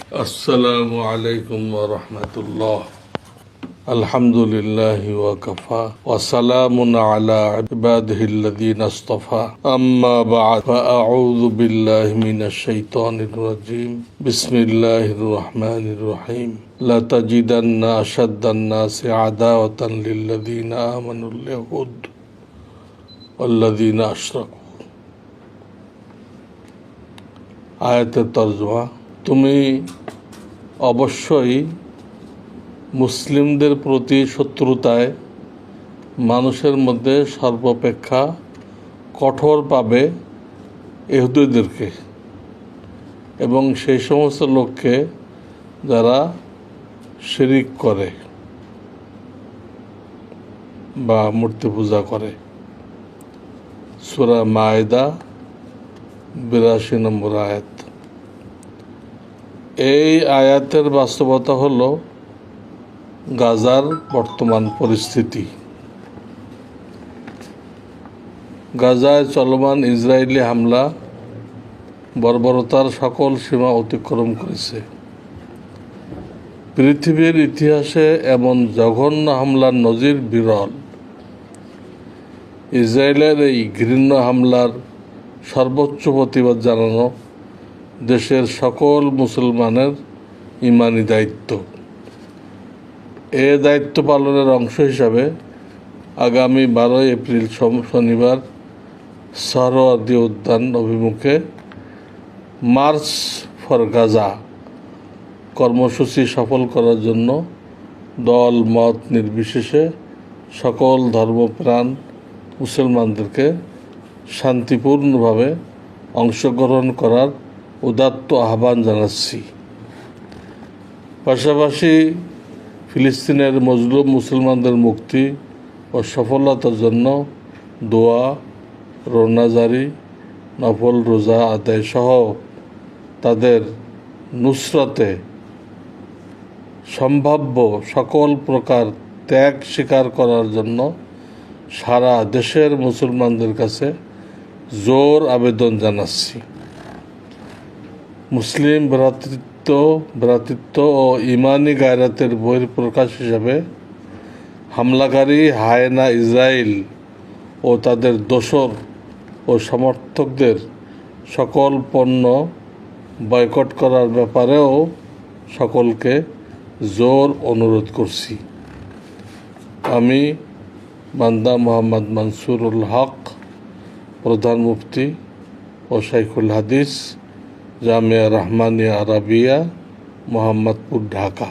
السلام عليكم ورحمة الله. الحمد لله وكفى وسلام على عباده الذين اصطفى أما بعد فأعوذ بالله من الشيطان الرجيم بسم الله الرحمن الرحيم لتجدن أشد الناس عداوة للذين آمنوا اليهود والذين أشركوا. আয়াতের তরজমা, তুমি অবশ্যই মুসলিমদের প্রতি শত্রুতায় মানুষের মধ্যে সর্বাপেক্ষা কঠোর পাবে ইহুদিদেরকে এবং সেই সমস্ত লোককে যারা শিরিক করে বা মূর্তি পূজা করে। সূরা মায়েদা 82 নম্বর আয়াত। এই আয়াতের বাস্তবতা হলো গাজার বর্তমান পরিস্থিতি। গাজায় চলমান ইসরায়েলি হামলা বর্বরতার সকল সীমা অতিক্রম করেছে। পৃথিবীর ইতিহাসে এমন জঘন্য হামলার নজির বিরল। ইসরায়েলের এই ঘৃণ্য হামলার সর্বোচ্চ প্রতিবাদ জানানো দেশের সকল মুসলমানের ইমানি দায়িত্ব। এ দায়িত্ব পালনের অংশ হিসাবে আগামী 12 এপ্রিল শনিবার সোহরাওয়ার্দী উদ্যান অভিমুখে মার্চ ফর গাজা কর্মসূচি সফল করার জন্য দল মত নির্বিশেষে সকল ধর্মপ্রাণ মুসলমানদেরকে শান্তিপূর্ণভাবে অংশগ্রহণ করার উদাত্ত আহ্বান জানাচ্ছি। পাশাপাশি ফিলিস্তিনের মজলুম মুসলমানদের মুক্তি ও সফলতার জন্য দোয়া, রোজাদারি, নফল রোজা আদায় সহ তাদের নুসরতে সম্ভাব্য সকল প্রকার ত্যাগ স্বীকার করার জন্য সারা দেশের মুসলমানদের কাছে জোর আবেদন জানাচ্ছি। মুসলিম ভ্রাতৃত্ব ও ইমানি গায়রাতের বহিঃপ্রকাশ হিসাবে হামলাকারী হায়না ইসরায়েল ও তাদের দোসর ও সমর্থকদের সকল পণ্য বয়কট করার ব্যাপারেও সকলকে জোর অনুরোধ করছি। আমি বান্দা মোহাম্মদ মানসুরুল হক, প্রধান মুফতি ও শাইখুল হাদিস, জামিয়া রহমানিয়া আরাবিয়া, মোহাম্মদপুর, ঢাকা।